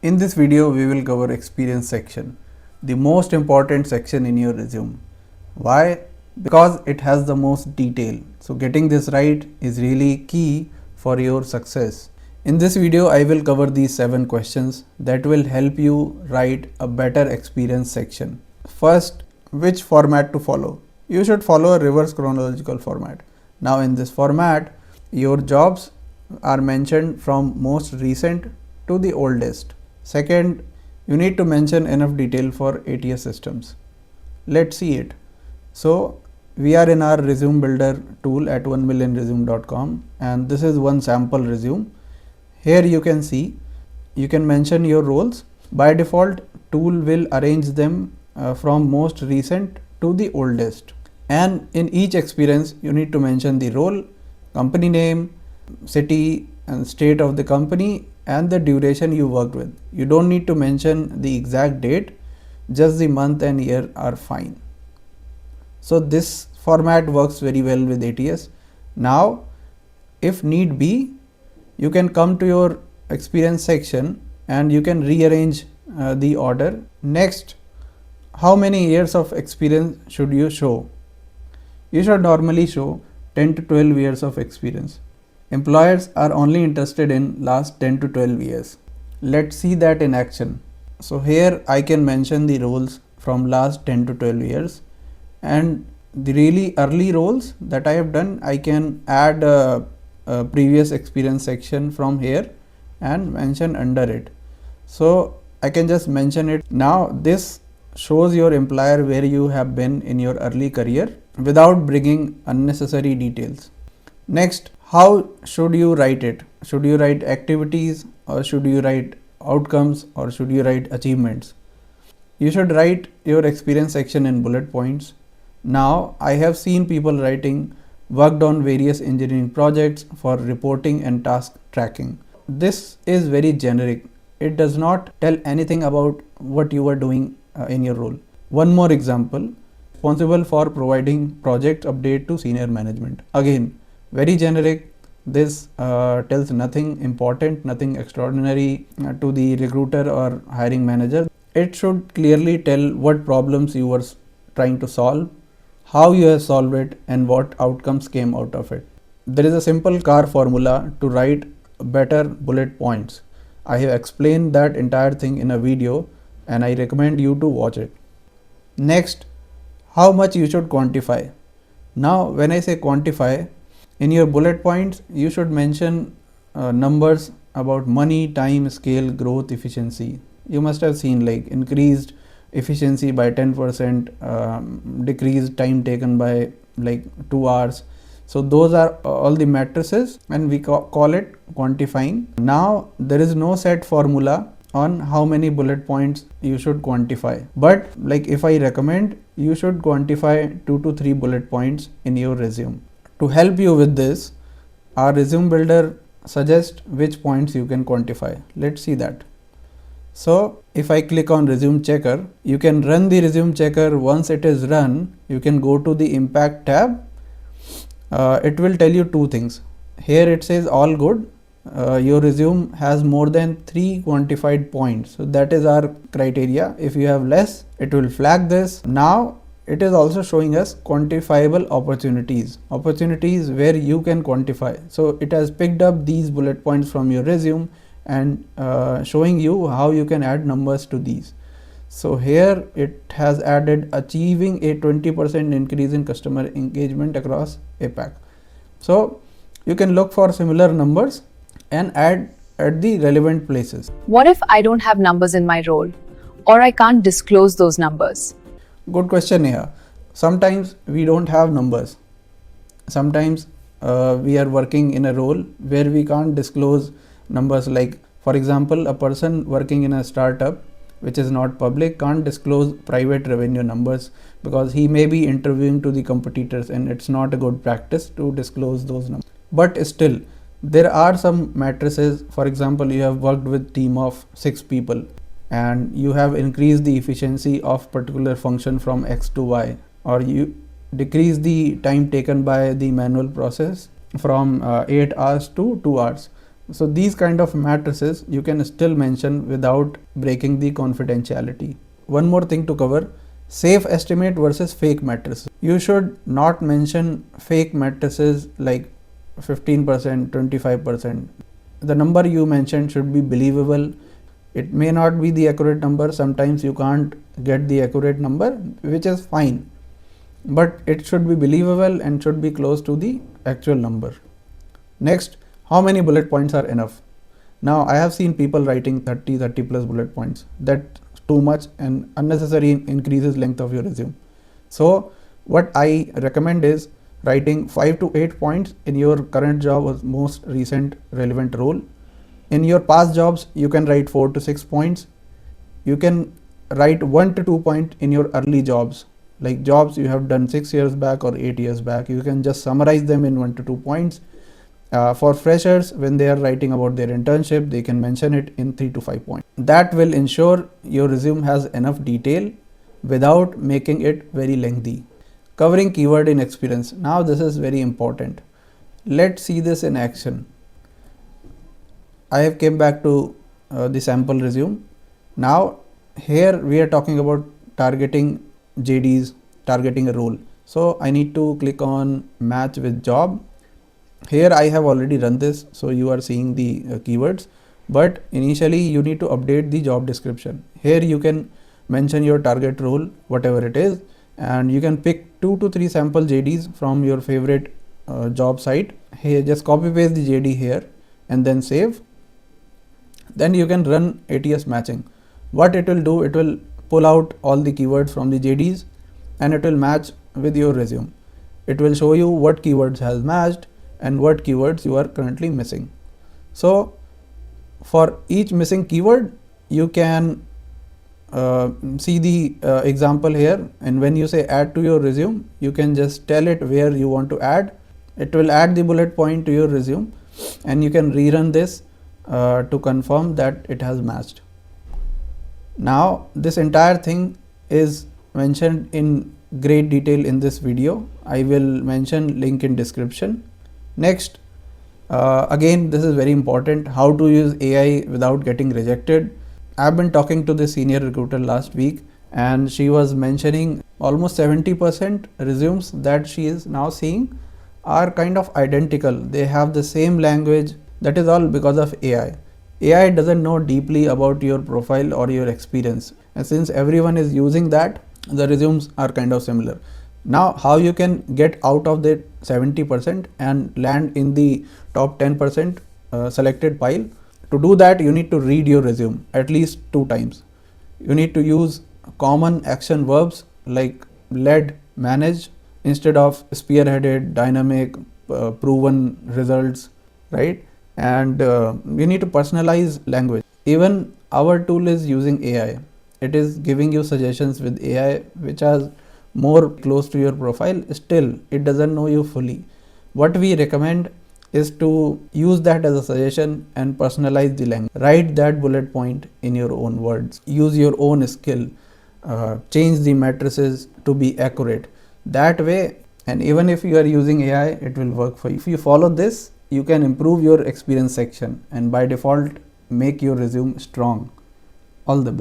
In this video, we will cover experience section, the most important section in your resume. Why? Because it has the most detail. So getting this right is really key for your success. In this video, I will cover these 7 questions that will help you write a better experience section. First, which format to follow? You should follow a reverse chronological format. Now in this format, your jobs are mentioned from most recent to the oldest. Second, you need to mention enough detail for ATS systems. Let's see it. So we are in our resume builder tool at 1millionresume.com, and this is one sample resume. Here you can see, you can mention your roles. By default, tool will arrange them from most recent to the oldest. And in each experience, you need to mention the role, company name, city and state of the company, and the duration you worked with. You don't need to mention the exact date, just the month and year are fine. So this format works very well with ATS. Now, if need be, you can come to your experience section and you can rearrange the order. Next, how many years of experience should you show? You should normally show 10 to 12 years of experience. Employers are only interested in last 10 to 12 years. Let's see that in action. So here I can mention the roles from last 10 to 12 years, and the really early roles that I have done, I can add a previous experience section from here and mention under it. So I can just mention it. Now this shows your employer where you have been in your early career without bringing unnecessary details. Next, how should you write it? Should you write activities, or should you write outcomes, or should you write achievements? You should write your experience section in bullet points. Now I have seen people writing worked on various engineering projects for reporting and task tracking. This is very generic. It does not tell anything about what you are doing in your role. One more example, responsible for providing project update to senior management. Again, very generic. This tells nothing important, nothing extraordinary to the recruiter or hiring manager. It should clearly tell what problems you were trying to solve, how you have solved it, and what outcomes came out of it. There is a simple CAR formula to write better bullet points. I have explained that entire thing in a video and I recommend you to watch it. Next, how much you should quantify. Now when I say quantify, in your bullet points you should mention numbers about money, time, scale, growth, efficiency. You must have seen like increased efficiency by 10%, decreased time taken by like 2 hours. So those are all the matrices and we call it quantifying. Now there is no set formula on how many bullet points you should quantify, but like if I recommend, you should quantify 2 to 3 bullet points in your resume. To help you with this, our resume builder suggests which points you can quantify. Let's see that. So if I click on resume checker, you can run the resume checker. Once it is run, you can go to the impact tab. It will tell you 2 things. Here it says all good. Your resume has more than 3 quantified points. So that is our criteria. If you have less, it will flag this. Now it is also showing us quantifiable opportunities where you can quantify. So it has picked up these bullet points from your resume and showing you how you can add numbers to these. So here it has added achieving a 20% increase in customer engagement across APAC. So you can look for similar numbers and add at the relevant places. What if I don't have numbers in my role, or I can't disclose those numbers? Good question here. Sometimes we don't have numbers. Sometimes we are working in a role where we can't disclose numbers. Like for example, a person working in a startup which is not public can't disclose private revenue numbers because he may be interviewing to the competitors and it's not a good practice to disclose those numbers. But still, there are some matrices. For example, you have worked with team of 6 people and you have increased the efficiency of particular function from X to Y, or you decrease the time taken by the manual process from 8 hours to 2 hours. So these kind of matrices you can still mention without breaking the confidentiality. One more thing to cover: safe estimate versus fake matrices. You should not mention fake matrices like 15%, 25%. The number you mentioned should be believable. It may not be the accurate number. Sometimes you can't get the accurate number, which is fine, but it should be believable and should be close to the actual number. Next, how many bullet points are enough? Now I have seen people writing 30 plus bullet points. That's too much and unnecessary increases length of your resume. So what I recommend is writing 5 to 8 points in your current job or most recent relevant role. In your past jobs, you can write 4 to 6 points. You can write 1 to 2 points in your early jobs, like jobs you have done 6 years back or 8 years back. You can just summarize them in 1 to 2 points. For freshers, when they are writing about their internship, they can mention it in 3 to 5 points. That will ensure your resume has enough detail without making it very lengthy. Covering keyword in experience. Now this is very important. Let's see this in action. I have came back to the sample resume. Now here we are talking about targeting JDs, targeting a role. So I need to click on match with job. Here I have already run this, so you are seeing the keywords, but initially you need to update the job description. Here you can mention your target role, whatever it is, and you can pick 2 to 3 sample JDs from your favorite job site. Here just copy paste the JD here and then save. Then you can run ATS matching. What it will do, it will pull out all the keywords from the JDs and it will match with your resume. It will show you what keywords has matched and what keywords you are currently missing. So for each missing keyword, you can see the example here, and when you say add to your resume, you can just tell it where you want to add. It will add the bullet point to your resume, and you can rerun this to confirm that it has matched. Now this entire thing is mentioned in great detail in this video. I will mention link in description. Next, again this is very important, how to use AI without getting rejected. I've been talking to the senior recruiter last week and she was mentioning almost 70% resumes that she is now seeing are kind of identical. They have the same language. That is all because of AI. AI doesn't know deeply about your profile or your experience, and since everyone is using that, the resumes are kind of similar. Now how you can get out of that 70% and land in the top 10% selected pile? To do that, you need to read your resume at least 2 times. You need to use common action verbs like led, managed instead of spearheaded, dynamic, proven results, right? And you need to personalize language. Even our tool is using AI. It is giving you suggestions with AI which are more close to your profile. Still it doesn't know you fully. What we recommend is to use that as a suggestion and personalize the language. Write that bullet point in your own words. Use your own skill. Change the matrices to be accurate. That way, and even if you are using AI, it will work for you. If you follow this, you can improve your experience section and by default make your resume strong. All the best.